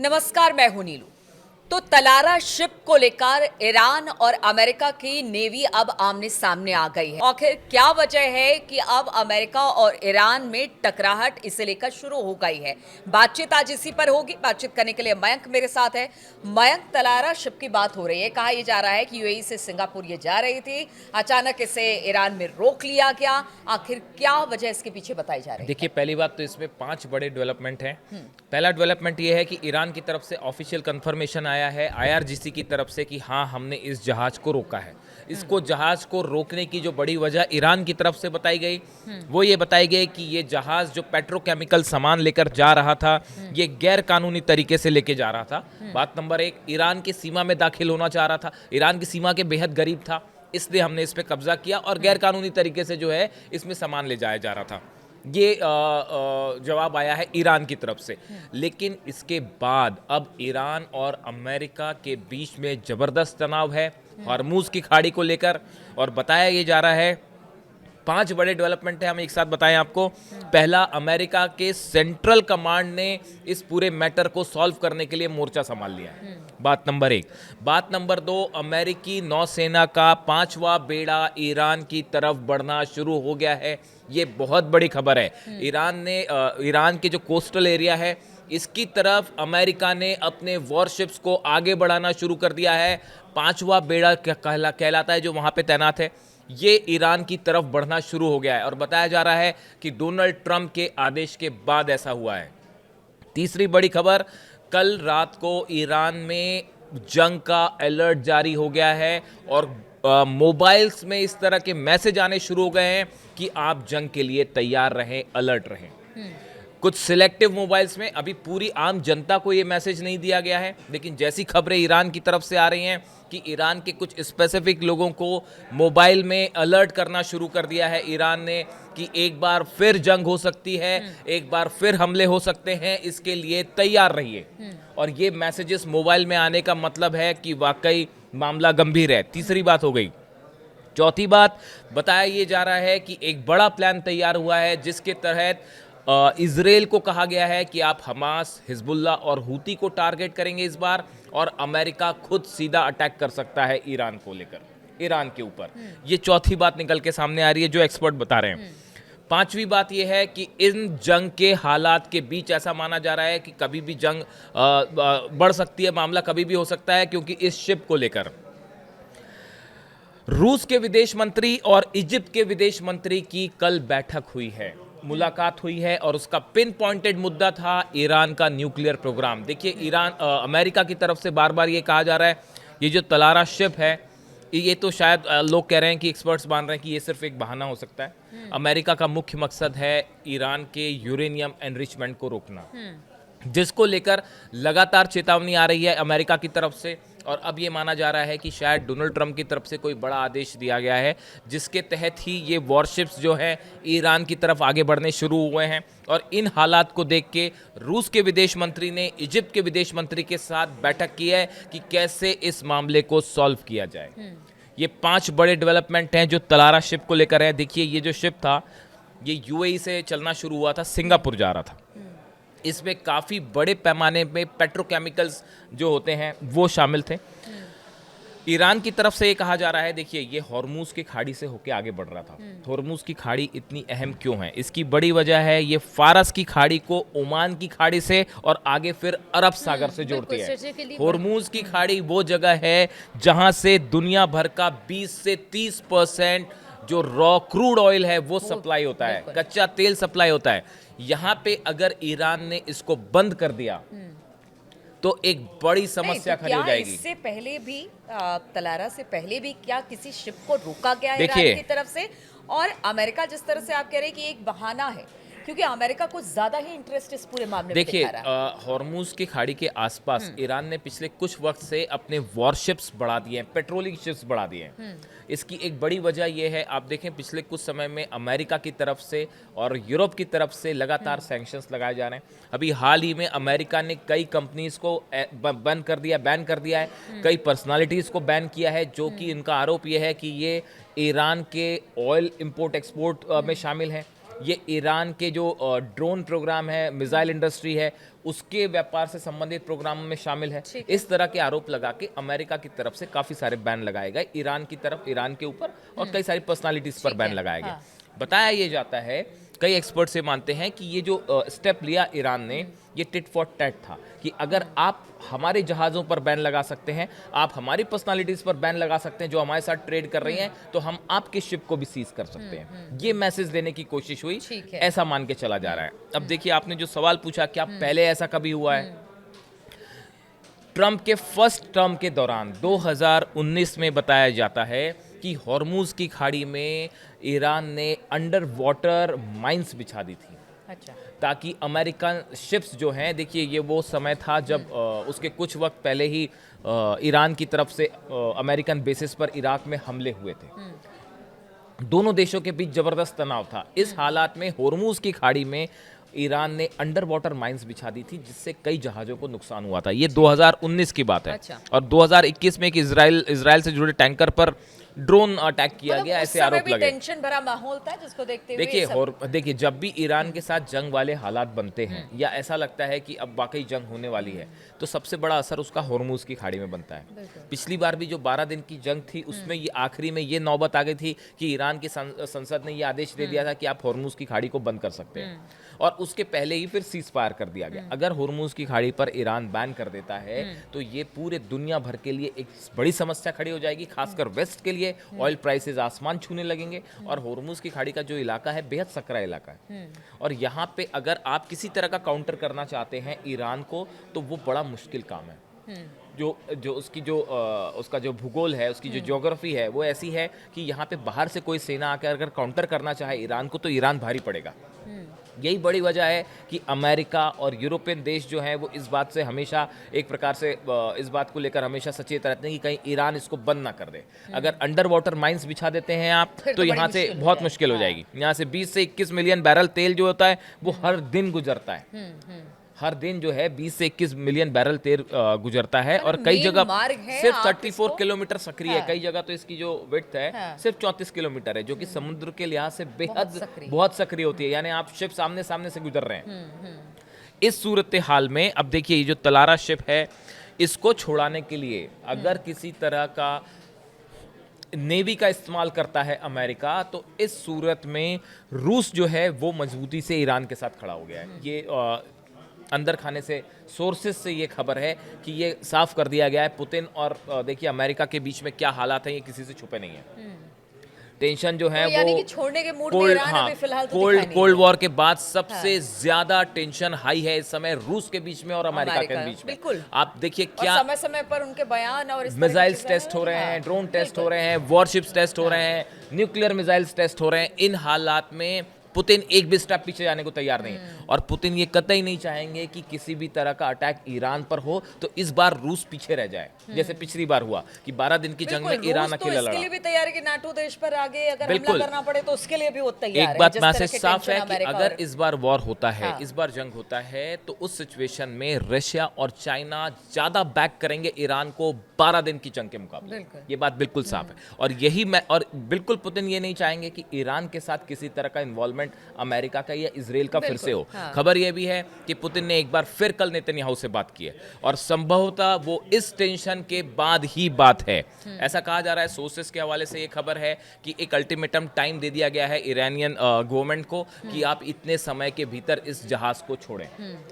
नमस्कार, मैं हूं नीलू। तो तलारा शिप को लेकर ईरान और अमेरिका की नेवी अब आमने सामने आ गई है। आखिर क्या वजह है कि अब अमेरिका और ईरान में टकराहट इसे लेकर शुरू हो गई है? बातचीत आज इसी पर होगी। बातचीत करने के लिए मयंक मेरे साथ है। मयंक, तलारा शिप की बात हो रही है। कहा यह जा रहा है कि यूएई से सिंगापुर ये जा रही थी, अचानक इसे ईरान में रोक लिया गया। आखिर क्या वजह इसके पीछे बताई जा रही है? देखिए, पहली बात तो इसमें 5 बड़े डेवलपमेंट हैं। पहला डेवलपमेंट ये है कि ईरान की तरफ से ऑफिशियल कंफर्मेशन आया है आईआरजीसी की तरफ से कि हाँ, हमने इस जहाज को रोका है। इसको जहाज को रोकने की जो बड़ी वजह ईरान की तरफ से बताई गई, वो ये बताई गई कि ये जहाज जो पेट्रोकेमिकल सामान लेकर जा रहा था, ये गैर कानूनी तरीके से लेके जा रहा था। बात नंबर 1, ईरान की सीमा में दाखिल होना चाह रहा था। ईरान की सीमा के बेहद करीब था, इसलिए हमने इस पे कब्जा किया और गैर कानूनी तरीके से जो है इसमें सामान ले जाया जा रहा था। ये जवाब आया है ईरान की तरफ से। लेकिन इसके बाद अब ईरान और अमेरिका के बीच में ज़बरदस्त तनाव है हॉर्मुज़ की खाड़ी को लेकर, और बताया ये जा रहा है 5 बड़े डेवलपमेंट है, हम एक साथ बताएं आपको। पहला, अमेरिका के सेंट्रल कमांड ने इस पूरे मैटर को सॉल्व करने के लिए मोर्चा संभाल लिया है। बात नंबर 1। बात नंबर 2, अमेरिकी नौसेना का 5वां बेड़ा ईरान की तरफ बढ़ना शुरू हो गया है। ये बहुत बड़ी खबर है। ईरान के जो कोस्टल एरिया है, इसकी तरफ अमेरिका ने अपने वॉरशिप्स को आगे बढ़ाना शुरू कर दिया है। 5वां बेड़ा कहलाता है जो वहाँ पे तैनात है, ये ईरान की तरफ बढ़ना शुरू हो गया है, और बताया जा रहा है कि डोनाल्ड ट्रंप के आदेश के बाद ऐसा हुआ है। तीसरी बड़ी खबर, कल रात को ईरान में जंग का अलर्ट जारी हो गया है और मोबाइल्स में इस तरह के मैसेज आने शुरू हो गए हैं कि आप जंग के लिए तैयार रहें, अलर्ट रहें। कुछ सिलेक्टिव मोबाइल्स में, अभी पूरी आम जनता को ये मैसेज नहीं दिया गया है, लेकिन जैसी खबरें ईरान की तरफ से आ रही हैं कि ईरान के कुछ स्पेसिफिक लोगों को मोबाइल में अलर्ट करना शुरू कर दिया है ईरान ने कि एक बार फिर जंग हो सकती है, एक बार फिर हमले हो सकते हैं, इसके लिए तैयार रहिए। और ये मैसेजेस मोबाइल में आने का मतलब है कि वाकई मामला गंभीर है। तीसरी बात हो गई। चौथी बात, बताया ये जा रहा है कि एक बड़ा प्लान तैयार हुआ है जिसके तहत इजराइल को कहा गया है कि आप हमास, हिजबुल्लाह और हूती को टारगेट करेंगे इस बार, और अमेरिका खुद सीधा अटैक कर सकता है ईरान को लेकर, ईरान के ऊपर। ये चौथी बात निकल के सामने आ रही है जो एक्सपर्ट बता रहे हैं। पांचवी बात यह है कि इन जंग के हालात के बीच ऐसा माना जा रहा है कि कभी भी जंग बढ़ सकती है, मामला कभी भी हो सकता है, क्योंकि इस शिप को लेकर रूस के विदेश मंत्री और इजिप्ट के विदेश मंत्री की कल बैठक हुई है, मुलाकात हुई है, और उसका पिन पॉइंटेड मुद्दा था ईरान का न्यूक्लियर प्रोग्राम। देखिए, अमेरिका की तरफ से बार बार ये कहा जा रहा है ये जो तलारा शिप है, ये तो शायद लोग कह रहे हैं कि एक्सपर्ट्स मान रहे हैं कि ये सिर्फ एक बहाना हो सकता है। अमेरिका का मुख्य मकसद है ईरान के यूरेनियम एनरिचमेंट को रोकना, जिसको लेकर लगातार चेतावनी आ रही है अमेरिका की तरफ से। और अब ये माना जा रहा है कि शायद डोनाल्ड ट्रंप की तरफ से कोई बड़ा आदेश दिया गया है जिसके तहत ही ये वॉरशिप्स जो हैं ईरान की तरफ आगे बढ़ने शुरू हुए हैं। और इन हालात को देख के रूस के विदेश मंत्री ने इजिप्ट के विदेश मंत्री के साथ बैठक की है कि कैसे इस मामले को सॉल्व किया जाए। ये 5 बड़े डेवलपमेंट हैं जो तलारा शिप को लेकर है। देखिए, ये जो शिप था ये यूएई से चलना शुरू हुआ था, सिंगापुर जा रहा था। इसमें काफ़ी बड़े पैमाने में पेट्रोकेमिकल्स जो होते हैं वो शामिल थे। ईरान की तरफ से ये कहा जा रहा है, देखिए, ये हॉर्मुज़ की खाड़ी से होकर आगे बढ़ रहा था। हॉर्मुज़ की खाड़ी इतनी अहम क्यों है? इसकी बड़ी वजह है ये फारस की खाड़ी को ओमान की खाड़ी से और आगे फिर अरब सागर से जोड़ती है। हॉर्मुज़ की खाड़ी वो जगह है जहां से दुनिया भर का 20 से 30% जो रॉ क्रूड ऑयल है वो सप्लाई होता है, कच्चा तेल सप्लाई होता है। यहाँ पे अगर ईरान ने इसको बंद कर दिया तो एक बड़ी समस्या खड़ी हो जाएगी। इससे पहले भी तलारा से पहले भी क्या किसी शिप को रोका गया है देखिए, ईरान की तरफ से? और अमेरिका जिस तरह से आप कह रहे हैं कि एक बहाना है, क्योंकि अमेरिका को ज्यादा ही इंटरेस्ट इस पूरे मामले में देखिए, दिखा रहा है। हॉर्मुज़ की खाड़ी के आसपास ईरान ने पिछले कुछ वक्त से अपने वॉरशिप्स बढ़ा दिए हैं, पेट्रोलिंग शिप्स बढ़ा दिए हैं। इसकी एक बड़ी वजह यह है, आप देखें पिछले कुछ समय में अमेरिका की तरफ से और यूरोप की तरफ से लगातार सैंक्शंस लगाए जा रहे हैं। अभी हाल ही में अमेरिका ने कई कंपनीज को बैन कर दिया है, कई पर्सनालिटीज़ को बैन किया है, जो कि इनका आरोप यह है कि ये ईरान के ऑयल इंपोर्ट एक्सपोर्ट में शामिल हैं। ये ईरान के जो ड्रोन प्रोग्राम है, मिसाइल इंडस्ट्री है, उसके व्यापार से संबंधित प्रोग्रामों में शामिल है। इस तरह के आरोप लगा के अमेरिका की तरफ से काफ़ी सारे बैन लगाए गए ईरान की तरफ, ईरान के ऊपर, और कई सारी पर्सनालिटीज़ पर बैन लगाए गए। बताया ये जाता है, कई एक्सपर्ट से मानते हैं कि ये जो स्टेप लिया ईरान ने, ये टिट फॉर टैट था कि अगर आप हमारे जहाज़ों पर बैन लगा सकते हैं, आप हमारी पर्सनालिटीज़ पर बैन लगा सकते हैं जो हमारे साथ ट्रेड कर रही हैं, तो हम आपके शिप को भी सीज कर सकते हैं। ये मैसेज देने की कोशिश हुई, ऐसा मान के चला जा रहा है। अब देखिए, आपने जो सवाल पूछा, क्या पहले ऐसा कभी हुआ है? ट्रंप के फर्स्ट टर्म के दौरान 2019 में बताया जाता है कि हॉर्मुज की खाड़ी में ईरान ने अंडर वाटर माइंस बिछा दी थी। अच्छा। ताकि अमेरिकन शिप्स जो हैं, देखिए ये वो समय था जब उसके कुछ वक्त पहले ही ईरान की तरफ से अमेरिकन बेसिस पर इराक में हमले हुए थे। दोनों देशों के बीच जबरदस्त तनाव था। इस हालात में हॉर्मुज की खाड़ी में ईरान ने अंडर वाटर माइंस बिछा दी थी, जिससे कई जहाज़ों को नुकसान हुआ था। ये 2019 की बात है। अच्छा। और 2021 में एक इजराइल से जुड़े टैंकर पर ड्रोन अटैक किया गया, ऐसे आरोप लगे। टेंशन भरा माहौल था जिसको देखते हुए देखिए जब भी ईरान के साथ जंग वाले हालात बनते हैं या ऐसा लगता है कि अब वाकई जंग होने वाली है, तो सबसे बड़ा असर उसका हॉर्मुज की खाड़ी में बनता है। पिछली बार भी जो 12 दिन की जंग थी, उसमें ये आखिरी में ये नौबत आ गई थी कि ईरान की संसद ने ये आदेश दे दिया था कि आप हॉर्मुज की खाड़ी को बंद कर सकते हैं, और उसके पहले ही फिर सीज फायर कर दिया गया। अगर हॉर्मुज की खाड़ी पर ईरान बैन कर देता है तो ये पूरे दुनिया भर के लिए एक बड़ी समस्या खड़ी हो जाएगी, खासकर वेस्ट के लिए। ऑयल प्राइसेस आसमान छूने लगेंगे, और हॉर्मुज की खाड़ी का जो इलाका है बेहद सकरा इलाका है, और यहाँ पे अगर आप किसी तरह का काउंटर करना चाहते हैं ईरान को, तो वो बड़ा मुश्किल काम है। उसका जो भूगोल है, उसकी जो ज्योग्राफी है, वो ऐसी है कि यहाँ पे बाहर से कोई सेना आकर अगर काउंटर करना चाहे ईरान को, तो ईरान भारी पड़ेगा। यही बड़ी वजह है कि अमेरिका और यूरोपियन देश जो हैं वो इस बात से हमेशा एक प्रकार से इस बात को लेकर हमेशा सचेत रहते हैं कि कहीं ईरान इसको बंद ना कर दे। अगर अंडर वाटर माइंस बिछा देते हैं आप, तो यहाँ से बहुत मुश्किल हो जाएगी। यहाँ से 20 से 21 मिलियन बैरल तेल जो होता है वो हर दिन गुजरता है। हर दिन जो है 20 से 21 मिलियन बैरल तेल गुजरता है, और कई जगह सिर्फ 34 किलोमीटर सक्रिय है। कई जगह तो इसकी जो विड्थ है सिर्फ 34 किलोमीटर है, जो कि समुद्र के लिहाज से बेहद बहुत सक्रिय होती है। यानी आप शिप सामने सामने से गुजर रहे हैं। इस सूरत हाल में अब देखिए, ये जो तलारा शिप है, इसको छुड़ाने के लिए अगर किसी तरह का नेवी का इस्तेमाल करता है अमेरिका, तो इस सूरत में रूस जो है वो मजबूती से ईरान के साथ खड़ा हो गया है। ये अंदर खाने से, सोर्सेज से ये खबर है कि ये साफ कर दिया गया है। पुतिन और देखिए अमेरिका के बीच में क्या हालात हैं, ये किसी से छुपे नहीं है। टेंशन जो है यानी कि छोड़ने के मूड में ईरान अभी फिलहाल तो दिखाई नहीं कोल्ड वॉर के बाद सबसे ज्यादा टेंशन हाई है इस समय रूस के बीच में और अमेरिका के बीच में। बिल्कुल। आप देखिए क्या समय समय पर उनके बयान और मिसाइल्स टेस्ट हो रहे हैं, ड्रोन टेस्ट हो रहे हैं, वॉरशिप्स टेस्ट हो रहे हैं, न्यूक्लियर मिसाइल्स टेस्ट हो रहे हैं। इन हालात में पुतिन एक भी स्टेप पीछे जाने को तैयार नहीं है, और पुतिन ये कतई नहीं चाहेंगे कि किसी भी तरह का अटैक ईरान पर हो तो इस बार रूस पीछे रह जाए, जैसे पिछली बार हुआ कि 12 दिन की जंग में ईरान अकेला लड़ा। इसके लिए भी तैयार है कि नाटो देश पर आगे अगर हमला करना पड़े तो उसके लिए भी वो तैयार है। एक बात मैसेज साफ है कि अगर इस बार वॉर होता है, इस बार जंग होता है, तो उस सिचुएशन में रशिया और चाइना ज्यादा बैक करेंगे ईरान को 12 दिन की जंग के मुकाबले। ये बात बिल्कुल साफ है, और बिल्कुल पुतिन ये नहीं चाहेंगे कि ईरान के साथ किसी तरह का इन्वॉल्वमेंट अमेरिका का या इजराइल का फिर से हो। खबर यह भी है कि पुतिन ने एक बार फिर कल नेतन्याहू से बात की है, और संभवतः वो इस टेंशन के बाद ही बात है। ऐसा कहा जा रहा है, सोर्सेस के हवाले से ये खबर है कि एक अल्टीमेटम टाइम दे दिया गया है ईरानियन गवर्नमेंट को कि आप इतने समय के भीतर इस जहाज को छोड़ें।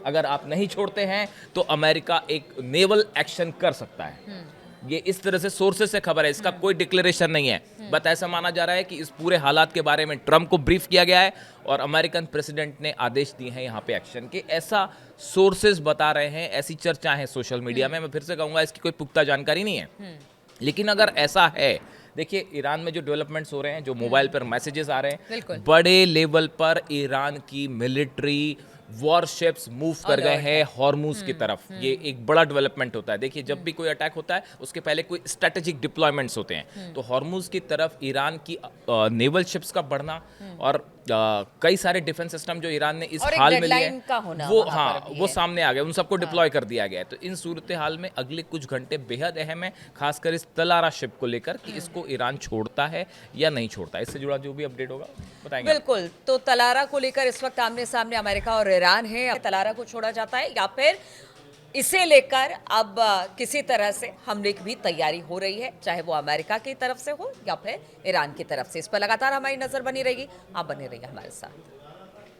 अगर आप नहीं छोड़ते हैं तो अमेरिका एक नेवल एक्शन कर सकता है। ये इस तरह से सोर्सेस से खबर है, इसका कोई डिक्लेरेशन नहीं है, बट ऐसा माना जा रहा है कि इस पूरे हालात के बारे में ट्रंप को ब्रीफ किया गया है और अमेरिकन प्रेसिडेंट ने आदेश दिए हैं यहाँ पे एक्शन के। ऐसा सोर्सेस बता रहे हैं, ऐसी चर्चा है सोशल मीडिया में। मैं फिर से कहूँगा, इसकी कोई पुख्ता जानकारी नहीं है, लेकिन अगर ऐसा है, देखिए ईरान में जो डेवलपमेंट्स हो रहे हैं, जो मोबाइल पर मैसेजेस आ रहे हैं, बड़े लेवल पर ईरान की मिलिट्री वॉरशिप्स मूव कर गए हैं हॉर्मुज की तरफ। ये एक बड़ा डेवलपमेंट होता है। देखिए जब भी कोई अटैक होता है उसके पहले कोई स्ट्रेटेजिक डिप्लॉयमेंट्स होते हैं, तो हॉर्मुज की तरफ ईरान की नेवल शिप्स का बढ़ना और कई सारे डिफेंस सिस्टम जो ईरान ने इस और एक हाल में लिए डेडलाइन का होना वो वहाँ हाँ पर भी वो है। सामने आ गया, उन सबको डिप्लॉय कर दिया गया है। तो इन सूरत हाल में अगले कुछ घंटे बेहद अहम है, खासकर इस तलारा शिप को लेकर कि इसको ईरान छोड़ता है या नहीं छोड़ता। इससे जुड़ा जो भी अपडेट होगा बताएंगे आपको। बिल्कुल, तो तलारा को लेकर इस वक्त आमने सामने अमेरिका और ईरान है। तलारा को छोड़ा जाता है या फिर इसे लेकर अब किसी तरह से हमले की भी तैयारी हो रही है, चाहे वो अमेरिका की तरफ से हो या फिर ईरान की तरफ से। इस पर लगातार हमारी नजर बनी रहेगी। आप बने रहिए हमारे साथ।